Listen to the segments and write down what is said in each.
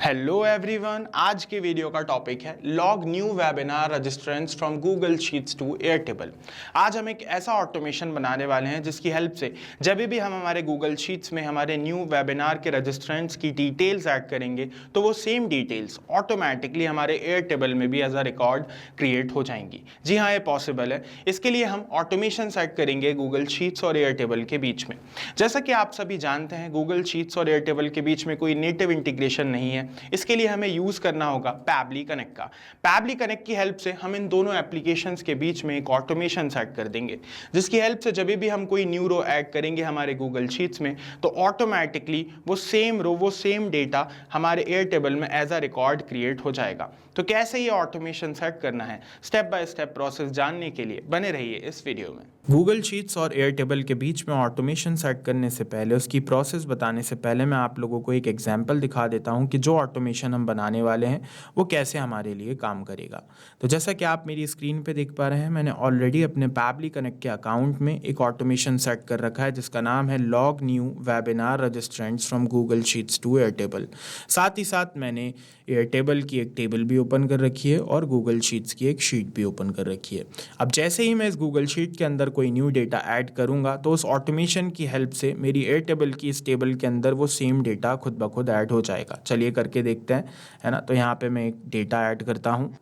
Hello everyone, आज के video का टॉपिक है log new webinar registrants from Google Sheets to Airtable. आज हम एक ऐसा ऑटोमेशन बनाने वाले हैं जिसकी हेल्प से जब भी हम हमारे गूगल शीट्स में हमारे न्यू वेबिनार के रजिस्ट्रेंट्स की डिटेल्स ऐड करेंगे तो वो सेम डिटेल्स ऑटोमेटिकली हमारे एयरटेबल में भी एज अ रिकॉर्ड क्रिएट हो जाएंगी। जी हाँ, ये पॉसिबल है। इसके लिए हम ऑटोमेशन सेट करेंगे गूगल शीट्स और एयरटेबल के बीच में। जैसा कि आप सभी जानते हैं, गूगल शीट्स और एयरटेबल के बीच में कोई नेटिव इंटीग्रेशन नहीं है। इसके लिए हमें यूज करना होगा पैबली कनेक्ट का। पैबली कनेक्ट की हेल्प से हम इन दोनों एप्लीकेशंस के बीच में एक ऑटोमेशन सेट कर देंगे, जिसकी हेल्प से जब भी हम कोई न्यू रो ऐड करेंगे हमारे गूगल शीट्स में तो ऑटोमेटिकली वो सेम रो, वो सेम डेटा हमारे एयरटेबल में एज अ रिकॉर्ड क्रिएट हो जाएगा। तो कैसे ये ऑटोमेशन सेट करना है, स्टेप बाय स्टेप प्रोसेस जानने के लिए बने रहिए इस वीडियो में। गूगल शीट्स और एयरटेबल के बीच में ऑटोमेशन सेट करने से पहले, उसकी प्रोसेस बताने से पहले मैं आप लोगों को एक एग्जांपल दिखा देता हूं कि जो ऑटोमेशन हम बनाने वाले हैं वो कैसे हमारे लिए काम करेगा। तो जैसा कि आप मेरी स्क्रीन पे देख पा रहे हैं, मैंने ऑलरेडी अपने पैबली कनेक्ट के अकाउंट में एक ऑटोमेशन सेट कर रखा है जिसका नाम है log new webinar registrants from Google Sheets to Airtable. साथ ही साथ मैंने एयरटेबल की एक टेबल भी ओपन कर रखी है और गूगल शीट्स की एक शीट भी ओपन कर रखी है। अब जैसे ही मैं इस गूगल शीट के अंदर कोई न्यू डेटा ऐड करूंगा तो उस ऑटोमेशन की हेल्प से मेरी एयरटेबल की इस टेबल के अंदर वो सेम डेटा खुद ब खुद ऐड हो जाएगा। चलिए करके देखते हैं, है ना। तो यहाँ पे मैं एक डेटा ऐड करता हूँ।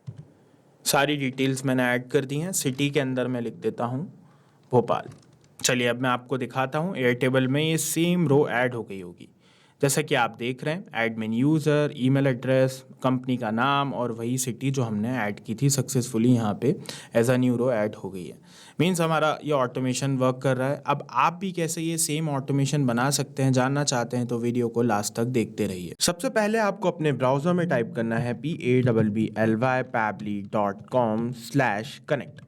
सारी डिटेल्स मैंने ऐड कर दी हैं। सिटी के अंदर मैं लिख देता हूँ भोपाल। चलिए अब मैं आपको दिखाता हूँ एयरटेबल में ये सेम रो ऐड हो गई होगी। जैसा कि आप देख रहे हैं, admin user, email address, company का नाम और वही सिटी जो हमने ऐड की थी सक्सेसफुली यहाँ पे as a new row add हो गई है। मीन्स हमारा ये ऑटोमेशन वर्क कर रहा है। अब आप भी कैसे ये सेम ऑटोमेशन बना सकते हैं जानना चाहते हैं तो वीडियो को लास्ट तक देखते रहिए। सबसे पहले आपको अपने ब्राउजर में टाइप करना है pabbly.com/connect।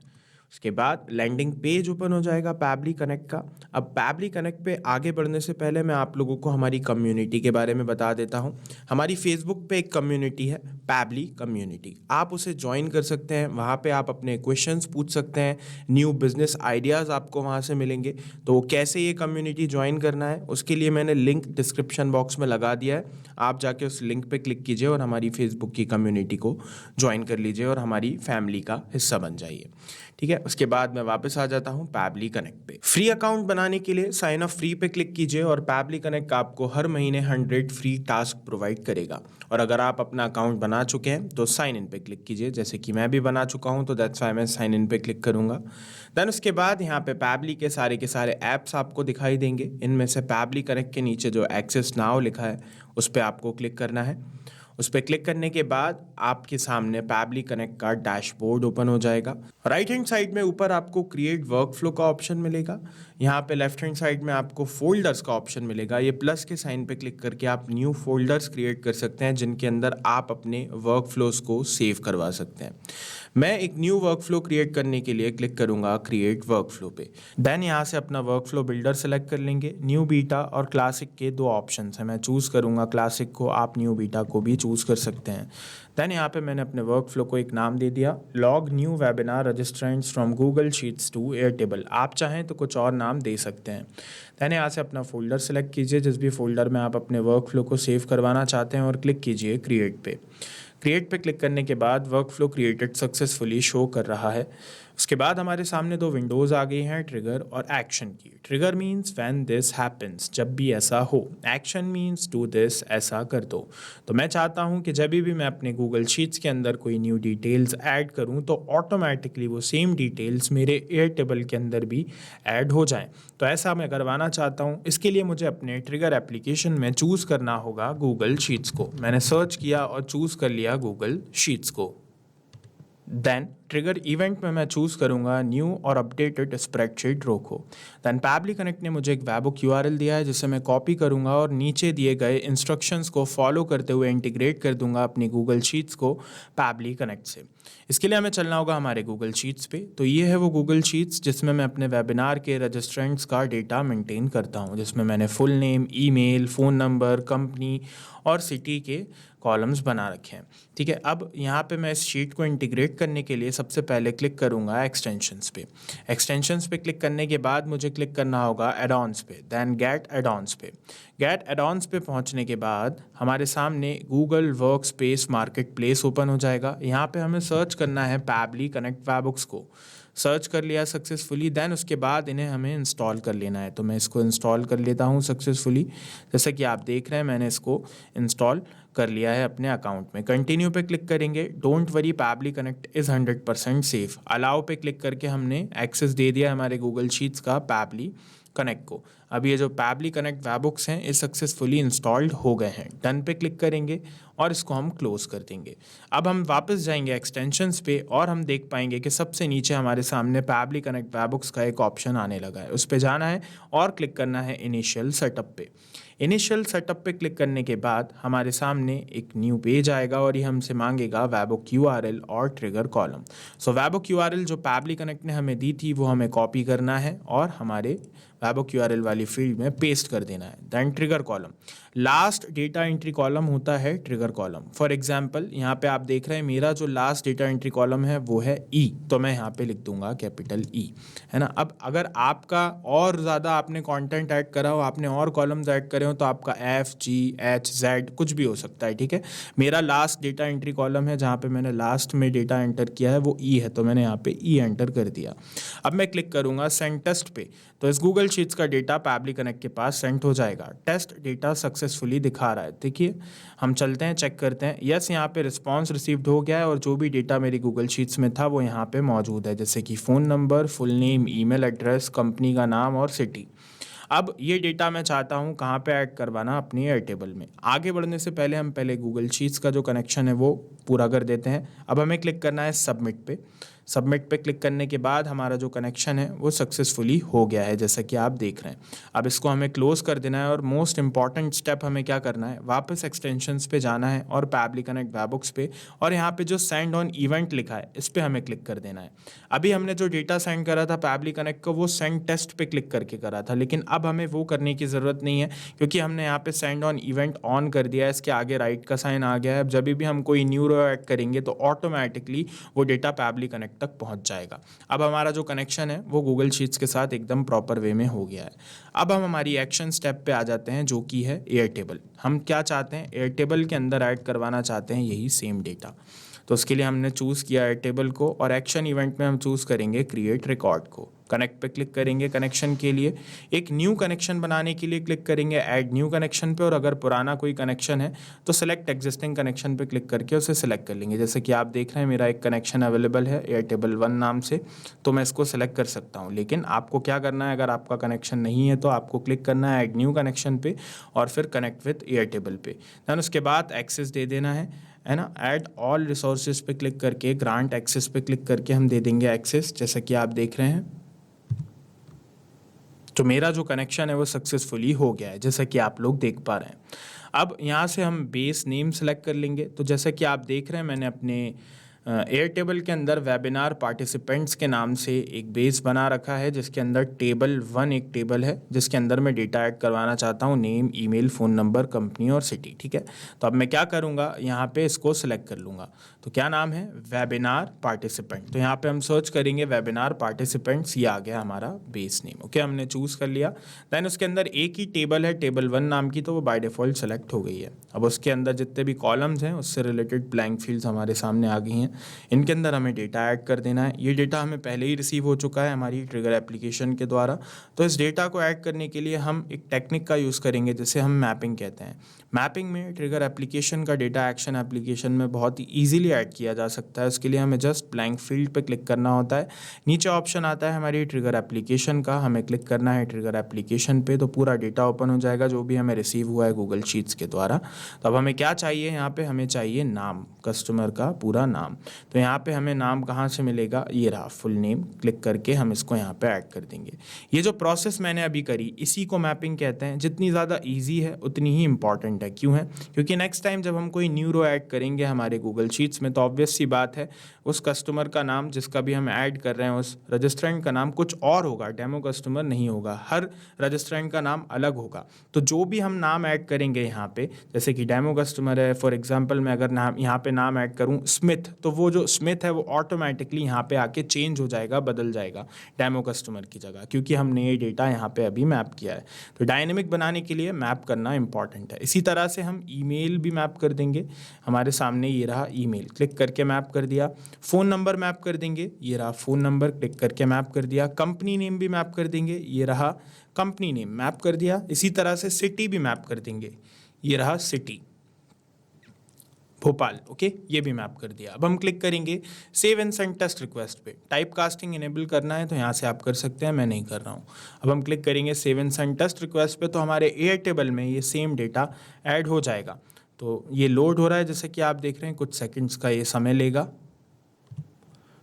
उसके बाद लैंडिंग पेज ओपन हो जाएगा पैबली कनेक्ट का। अब पैबली कनेक्ट पे आगे बढ़ने से पहले मैं आप लोगों को हमारी कम्युनिटी के बारे में बता देता हूँ। हमारी फेसबुक पे एक कम्युनिटी है, पैबली कम्युनिटी। आप उसे ज्वाइन कर सकते हैं। वहाँ पे आप अपने क्वेश्चंस पूछ सकते हैं, न्यू बिजनेस आइडियाज़ आपको वहाँ से मिलेंगे। तो कैसे ये कम्युनिटी ज्वाइन करना है उसके लिए मैंने लिंक डिस्क्रिप्शन बॉक्स में लगा दिया है। आप जाके उस लिंक पे क्लिक कीजिए और हमारी फेसबुक की कम्युनिटी को ज्वाइन कर लीजिए और हमारी फैमिली का हिस्सा बन जाइए। ठीक है, उसके बाद मैं वापस आ जाता हूँ पैबली कनेक्ट पे। फ्री अकाउंट बनाने के लिए साइन अप फ्री पे क्लिक कीजिए और पैबली कनेक्ट आपको हर महीने 100 फ्री टास्क प्रोवाइड करेगा। और अगर आप अपना अकाउंट बना चुके हैं तो साइन इन पे क्लिक कीजिए, जैसे कि मैं भी बना चुका हूँ तो दैट्स व्हाई मैं साइन इन पे क्लिक करूँगा। देन उसके बाद यहाँ पे पैबली के सारे ऐप्स आपको दिखाई देंगे। इनमें से पैबली कनेक्ट के नीचे जो एक्सेस नाउ लिखा है उस पर आपको क्लिक करना है। उस पर क्लिक करने के बाद आपके सामने पैबली कनेक्ट का डैशबोर्ड ओपन हो जाएगा। राइट हैंड साइड में ऊपर आपको क्रिएट वर्कफ्लो का ऑप्शन मिलेगा। यहाँ पे लेफ्ट हैंड साइड में आपको फोल्डर्स का ऑप्शन मिलेगा। ये प्लस के साइन पे क्लिक करके आप न्यू फोल्डर्स क्रिएट कर सकते हैं जिनके अंदर आप अपने वर्कफ्लोज को सेव करवा सकते हैं। मैं एक न्यू वर्कफ्लो क्रिएट करने के लिए क्लिक करूंगा क्रिएट वर्कफ्लो पे। देन यहाँ से अपना वर्कफ्लो बिल्डर सेलेक्ट कर लेंगे। न्यू बीटा और क्लासिक के दो ऑप्शन हैं, मैं चूज़ करूंगा क्लासिक को, आप न्यू बीटा को भी चूज़ कर सकते हैं। देन यहाँ पे मैंने अपने वर्कफ्लो को एक नाम दे दिया, log new webinar registrants from Google Sheets to Airtable. आप चाहें तो कुछ और नाम दे सकते हैं। देन यहाँ से अपना फोल्डर सेलेक्ट कीजिए, जिस भी फोल्डर में आप अपने वर्कफ्लो को सेव करवाना चाहते हैं, और क्लिक कीजिए क्रिएट पे। क्रिएट पे क्लिक करने के बाद वर्कफ्लो क्रिएटेड सक्सेसफुली शो कर रहा है। उसके बाद हमारे सामने दो विंडोज़ आ गई हैं, ट्रिगर और एक्शन की। Trigger means when this happens, जब भी ऐसा हो। एक्शन मीन्स डू दिस, ऐसा कर दो। तो मैं चाहता हूं कि जब भी मैं अपने गूगल शीट्स के अंदर कोई न्यू डिटेल्स ऐड करूं तो ऑटोमेटिकली वो सेम डिटेल्स मेरे एयरटेबल के अंदर भी ऐड हो जाएं। तो ऐसा मैं करवाना चाहता हूं। इसके लिए मुझे अपने ट्रिगर एप्लीकेशन में चूज़ करना होगा गूगल शीट्स को। मैंने सर्च किया और चूज़ कर लिया गूगल शीट्स को। देन ट्रिगर इवेंट में मैं चूज़ करूंगा न्यू और अपडेटेड स्प्रेडशीट रो को। देन पैबली कनेक्ट ने मुझे एक वेबुक यूआरएल दिया है जिसे मैं कॉपी करूंगा और नीचे दिए गए इंस्ट्रक्शंस को फॉलो करते हुए इंटीग्रेट कर दूंगा अपनी गूगल शीट्स को पैबली कनेक्ट से। इसके लिए हमें चलना होगा हमारे गूगल शीट्स पे। तो ये है वो गूगल शीट्स जिसमें मैं अपने वेबिनार के रजिस्ट्रेंट्स का डेटा मेंटेन करता हूँ, जिसमें मैंने full name, email, phone number, company और सिटी के कॉलम्स बना रखे हैं। ठीक है, अब यहाँ पे मैं इस शीट को इंटीग्रेट क्लिक करने के लिए सबसे पहले क्लिक करूँगा एक्सटेंशंस पे। एक्सटेंशंस पे क्लिक करने के बाद मुझे क्लिक करना होगा एड-ऑन्स पे, देन गेट एड-ऑन्स पे। गेट एड-ऑन्स पे पहुंचने के बाद हमारे सामने Google workspace market place open हो जाएगा। यहाँ पे हमें सर्च करना है पैबली कनेक्ट वेबबुक्स को। सर्च कर लिया सक्सेसफुली, देन उसके बाद इन्हें हमें इंस्टॉल कर लेना है। तो मैं इसको इंस्टॉल कर लेता हूँ सक्सेसफुली। जैसा कि आप देख रहे हैं मैंने इसको इंस्टॉल कर लिया है अपने अकाउंट में। कंटिन्यू पे क्लिक करेंगे। Don't worry, Pabbly connect is 100% safe. Allow पे क्लिक करके हमने एक्सेस दे दिया हमारे गूगल शीट्स का पैबली कनेक्ट को। अब ये जो पैबली कनेक्ट वेबबुक्स हैं ये सक्सेसफुली इंस्टॉल्ड हो गए हैं। डन पे क्लिक करेंगे और इसको हम क्लोज कर देंगे। अब हम वापस जाएंगे एक्सटेंशंस पे और हम देख पाएंगे कि सबसे नीचे हमारे सामने पैबली कनेक्ट वेबबुक्स का एक ऑप्शन आने लगा है। उस पे जाना है और क्लिक करना है इनिशियल सेटअप पे। इनिशियल सेटअप पे क्लिक करने के बाद हमारे सामने एक न्यू पेज आएगा और ये हमसे मांगेगा वेबबुक यूआरएल और ट्रिगर कॉलम। सो वेबबुक यूआरएल जो पैबली कनेक्ट ने हमें दी थी वो हमें कॉपी करना है और हमारे वेबबुक यूआरएल वाली फील्ड में पेस्ट कर देना है। Then trigger column, last data entry column होता है ट्रिगर कॉलम। फॉर एग्जांपल यहाँ पे आप देख रहे हैं मेरा जो लास्ट डेटा एंट्री कॉलम है वो है ई, तो मैं यहाँ पे लिख दूंगा कैपिटल ई, है ना। अब अगर आपका और ज़्यादा आपने कंटेंट ऐड करा हो, आपने और कॉलम्स ऐड करे हो, तो आपका एफ जी एच जेड कुछ भी हो सकता है, ठीक है। मेरा लास्ट डेटा एंट्री कॉलम है जहाँ पे मैंने लास्ट में डेटा एंटर किया है वो ई है, तो मैंने यहाँ पे ई एंटर कर दिया। अब मैं क्लिक करूँगा सेंड टेस्ट पे, तो इस गूगल शीट्स का डेटा पैबली कनेक्ट के पास सेंड हो जाएगा। टेस्ट डेटा सक्सेसफुली दिखा रहा है। देखिए हम चलते हैं, चेक करते हैं। यस, यहाँ पे रिस्पॉन्स रिसीव्ड हो गया है और जो भी डेटा मेरी गूगल शीट्स में था वो यहाँ पे मौजूद है, जैसे कि phone number, full name, email address, company का नाम और सिटी। अब ये डेटा मैं चाहता हूँ कहाँ पे ऐड करवाना, अपनी एयरटेबल में। आगे बढ़ने से पहले हम पहले गूगल शीट्स का जो कनेक्शन है वो पूरा कर देते हैं। अब हमें क्लिक करना है सबमिट पे। सबमिट पे क्लिक करने के बाद हमारा जो कनेक्शन है वो सक्सेसफुली हो गया है, जैसा कि आप देख रहे हैं। अब इसको हमें क्लोज कर देना है और मोस्ट इंपॉर्टेंट स्टेप हमें क्या करना है, वापस एक्सटेंशंस पे जाना है और पैबली कनेक्ट वेबबुक्स पे, और यहाँ पे जो सेंड ऑन इवेंट लिखा है इस पे हमें क्लिक कर देना है। अभी हमने जो डेटा सेंड करा था पैबली कनेक्ट को वो सेंड टेस्ट पे क्लिक करके करा था, लेकिन अब हमें वो करने की ज़रूरत नहीं है क्योंकि हमने यहाँ पे सेंड ऑन इवेंट ऑन कर दिया है। इसके आगे राइट का साइन आ गया है। अब जब भी हम कोई न्यू रो ऐड करेंगे तो ऑटोमेटिकली वो डेटा पैबली कनेक्ट तक पहुँच जाएगा। अब हमारा जो कनेक्शन है वो गूगल शीट्स के साथ एकदम प्रॉपर वे में हो गया है। अब हम हमारी एक्शन स्टेप पे आ जाते हैं जो कि है एयरटेबल। हम क्या चाहते हैं, एयरटेबल के अंदर ऐड करवाना चाहते हैं यही सेम डेटा। तो उसके लिए हमने चूज़ किया एयरटेबल को और एक्शन इवेंट में हम चूज़ करेंगे क्रिएट रिकॉर्ड को। कनेक्ट पे क्लिक करेंगे कनेक्शन के लिए। एक न्यू कनेक्शन बनाने के लिए क्लिक करेंगे ऐड न्यू कनेक्शन पे, और अगर पुराना कोई कनेक्शन है तो सेलेक्ट एग्जिस्टिंग कनेक्शन पे क्लिक करके उसे सेलेक्ट कर लेंगे। जैसे कि आप देख रहे हैं मेरा एक कनेक्शन अवेलेबल है एयरटेबल 1 नाम से, तो मैं इसको सेलेक्ट कर सकता हूँ। लेकिन आपको क्या करना है, अगर आपका कनेक्शन नहीं है तो आपको क्लिक करना है ऐड न्यू कनेक्शन पे और फिर कनेक्ट विथ एयरटेबल पे। दैन उसके बाद एक्सेस दे देना है ना। ऐड ऑल रिसोर्सेज पे क्लिक करके ग्रांट एक्सेस पे क्लिक करके हम दे देंगे एक्सेस, जैसा कि आप देख रहे हैं। तो मेरा जो कनेक्शन है वो सक्सेसफुली हो गया है, जैसा कि आप लोग देख पा रहे हैं। अब यहाँ से हम बेस नेम सेलेक्ट कर लेंगे। तो जैसा कि आप देख रहे हैं मैंने अपने एयरटेबल के अंदर वेबिनार पार्टिसिपेंट्स के नाम से एक बेस बना रखा है, जिसके अंदर टेबल 1 एक टेबल है जिसके अंदर मैं डेटा ऐड करवाना चाहता हूँ, name, email, phone number, company और सिटी, ठीक है। तो अब मैं क्या करूँगा, यहाँ पे इसको सिलेक्ट कर लूँगा। तो क्या नाम है, वेबिनार पार्टिसिपेंट। तो यहाँ पे हम सर्च करेंगे वेबिनार पार्टिसिपेंट्स, ये आ गया हमारा बेस नेम। ओके, हमने चूज़ कर लिया। दैन उसके अंदर एक ही टेबल है टेबल 1 नाम की, तो वो बाय डिफ़ॉल्ट सेलेक्ट हो गई है। अब उसके अंदर जितने भी कॉलम्स हैं उससे रिलेटेड ब्लैंक फील्ड्स हमारे सामने आ गई हैं। इनके अंदर हमें डेटा ऐड कर देना है। ये डेटा हमें पहले ही रिसीव हो चुका है हमारी ट्रिगर एप्लीकेशन के द्वारा। तो इस डेटा को ऐड करने के लिए हम एक टेक्निक का यूज़ करेंगे जिसे हम मैपिंग कहते हैं। मैपिंग में ट्रिगर एप्लीकेशन का डेटा एक्शन एप्लीकेशन में बहुत ही ईजिली ऐड किया जा सकता है। उसके लिए हमें जस्ट ब्लैंक फील्ड पे क्लिक करना होता है। नीचे ऑप्शन आता है हमारी ट्रिगर एप्लीकेशन का, हमें क्लिक करना है ट्रिगर एप्लीकेशन पे, तो पूरा डेटा ओपन हो जाएगा जो भी हमें रिसीव हुआ है गूगल शीट्स के द्वारा। तो अब हमें क्या चाहिए, यहाँ पे हमें चाहिए नाम, कस्टमर का पूरा नाम। तो यहाँ पे हमें नाम कहाँ से मिलेगा, ये रहा फुल नेम। क्लिक करके हम इसको यहाँ पे ऐड कर देंगे। ये जो प्रोसेस मैंने अभी करी इसी को मैपिंग कहते हैं। जितनी ज़्यादा ईजी है उतनी ही इंपॉर्टेंट है। क्यों है, क्योंकि नेक्स्ट टाइम जब हम कोई न्यू रो ऐड करेंगे हमारे गूगल शीट्स में तो ऑब्वियस सी बात है उस कस्टमर का नाम जिसका भी हम ऐड कर रहे हैं उस रजिस्ट्रेंट का नाम कुछ और होगा, डेमो कस्टमर नहीं होगा। हर रजिस्ट्रेंट का नाम अलग होगा। तो जो भी हम नाम ऐड करेंगे यहाँ पे, जैसे कि डेमो कस्टमर है, फॉर एग्जांपल मैं अगर नाम यहाँ पे नाम ऐड करूँ स्मिथ, तो वो जो स्मिथ है वो ऑटोमेटिकली यहाँ पे आके चेंज हो जाएगा, बदल जाएगा डेमो कस्टमर की जगह, क्योंकि हमने ये डेटा यहाँ पे अभी मैप किया है। तो डायनेमिक बनाने के लिए मैप करना इंपॉर्टेंट है। इसी तरह से हम ईमेल भी मैप कर देंगे। हमारे सामने ये रहा ईमेल, क्लिक करके मैप कर दिया। फ़ोन नंबर मैप कर देंगे, ये रहा फ़ोन नंबर, क्लिक करके मैप कर दिया। कंपनी नेम भी मैप कर देंगे, ये रहा कंपनी नेम, मैप कर दिया। इसी तरह से सिटी भी मैप कर देंगे, ये रहा सिटी भोपाल, ओके, ये भी मैप कर दिया। अब हम क्लिक करेंगे save and send test request पे। टाइप कास्टिंग इनेबल करना है तो यहाँ से आप कर सकते हैं, मैं नहीं कर रहा हूँ। अब हम क्लिक करेंगे save and send test request पे, तो हमारे एयरटेबल में ये सेम डेटा ऐड हो जाएगा। तो ये लोड हो रहा है, जैसे कि आप देख रहे हैं, कुछ सेकंड्स का ये समय लेगा।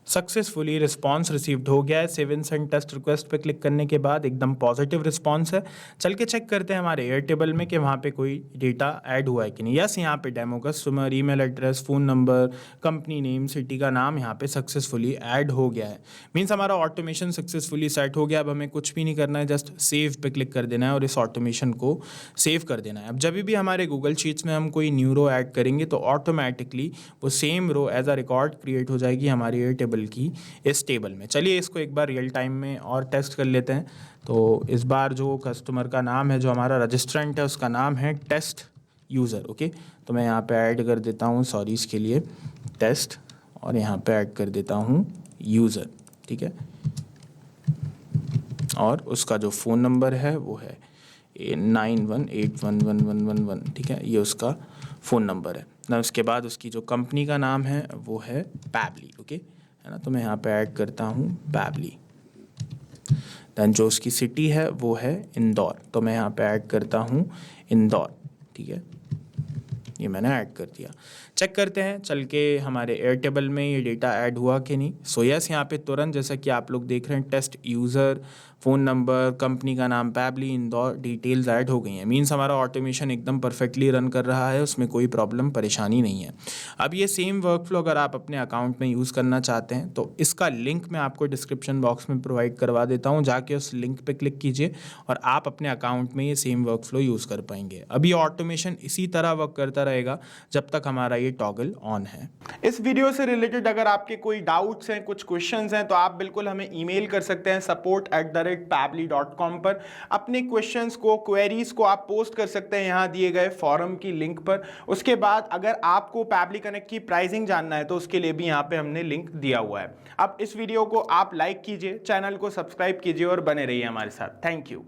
सक्सेसफुली रिस्पांस रिसीव्ड हो गया है। Save and send test request पे क्लिक करने के बाद एकदम पॉजिटिव रिस्पांस है। चल के चेक करते हैं हमारे एयरटेबल में कि वहाँ पे कोई डेटा ऐड हुआ है कि नहीं। यस, यहाँ पे demo customer, email address, phone number, company name, city का नाम यहाँ पे सक्सेसफुली ऐड हो गया है। मीन्स हमारा ऑटोमेशन सक्सेसफुली सेट हो गया। अब हमें कुछ भी नहीं करना है, जस्ट सेव पे क्लिक कर देना है और इस ऑटोमेशन को सेव कर देना है। अब जब भी हमारे गूगल शीट्स में हम कोई न्यू रो ऐड करेंगे तो ऑटोमेटिकली वो same row as a record create हो जाएगी हमारी एयरटेबल की इस टेबल में। चलिए इसको एक बार रियल टाइम में और टेस्ट कर लेते हैं। तो इस बार जो कस्टमर का नाम है, जो हमारा रजिस्ट्रेंट है, उसका नाम है टेस्ट यूज़र, ओके। तो मैं यहाँ पे ऐड कर देता हूँ, सॉरी इसके लिए, टेस्ट, और यहाँ पे ऐड कर देता हूँ यूज़र, ठीक है। और उसका जो फ़ोन नंबर है वो है 91811111, ठीक है, ये उसका फ़ोन नंबर है ना। उसके बाद उसकी जो कंपनी का नाम है वो है पैबली, ओके, है ना। तो मैं यहाँ पे ऐड करता हूँ पैबली। दैन जो उसकी सिटी है वो है इंदौर, तो मैं यहाँ पे ऐड करता हूँ इंदौर, ठीक है, ये मैंने ऐड कर दिया। चेक करते हैं चल के हमारे एयरटेबल में ये डेटा ऐड हुआ कि नहीं। सो यस, यहाँ पे तुरंत, जैसा कि आप लोग देख रहे हैं, test user, phone number, company का नाम पैबली, इंदौर, डिटेल्स ऐड हो गई हैं। मीन्स हमारा ऑटोमेशन एकदम परफेक्टली रन कर रहा है, उसमें कोई प्रॉब्लम परेशानी नहीं है। अब ये सेम वर्कफ्लो अगर आप अपने अकाउंट में यूज़ करना चाहते हैं तो इसका लिंक मैं आपको डिस्क्रिप्शन बॉक्स में प्रोवाइड करवा देता हूँ। जाके उस लिंक पे क्लिक कीजिए और आप अपने अकाउंट में ये सेम वर्कफ्लो यूज़ कर पाएंगे। अब ये ऑटोमेशन इसी तरह वर्क करता रहेगा जब तक हमारा ये टॉगल ऑन है। इस वीडियो से रिलेटेड अगर आपके कोई डाउट्स हैं, कुछ क्वेश्चंस हैं, तो आप बिल्कुल हमें ईमेल कर सकते हैं support@pabbly.com पर। अपने क्वेश्चंस को, क्वेरीज को आप पोस्ट कर सकते हैं यहाँ दिए गए फॉरम की लिंक पर। उसके बाद अगर आपको पैबली कनेक्ट की प्राइसिंग जानना है तो उसके लिए भी यहाँ पे हमने लिंक दिया हुआ है। अब इस वीडियो को आप लाइक कीजिए, चैनल को सब्सक्राइब कीजिए और बने रहिए हमारे साथ। Thank you.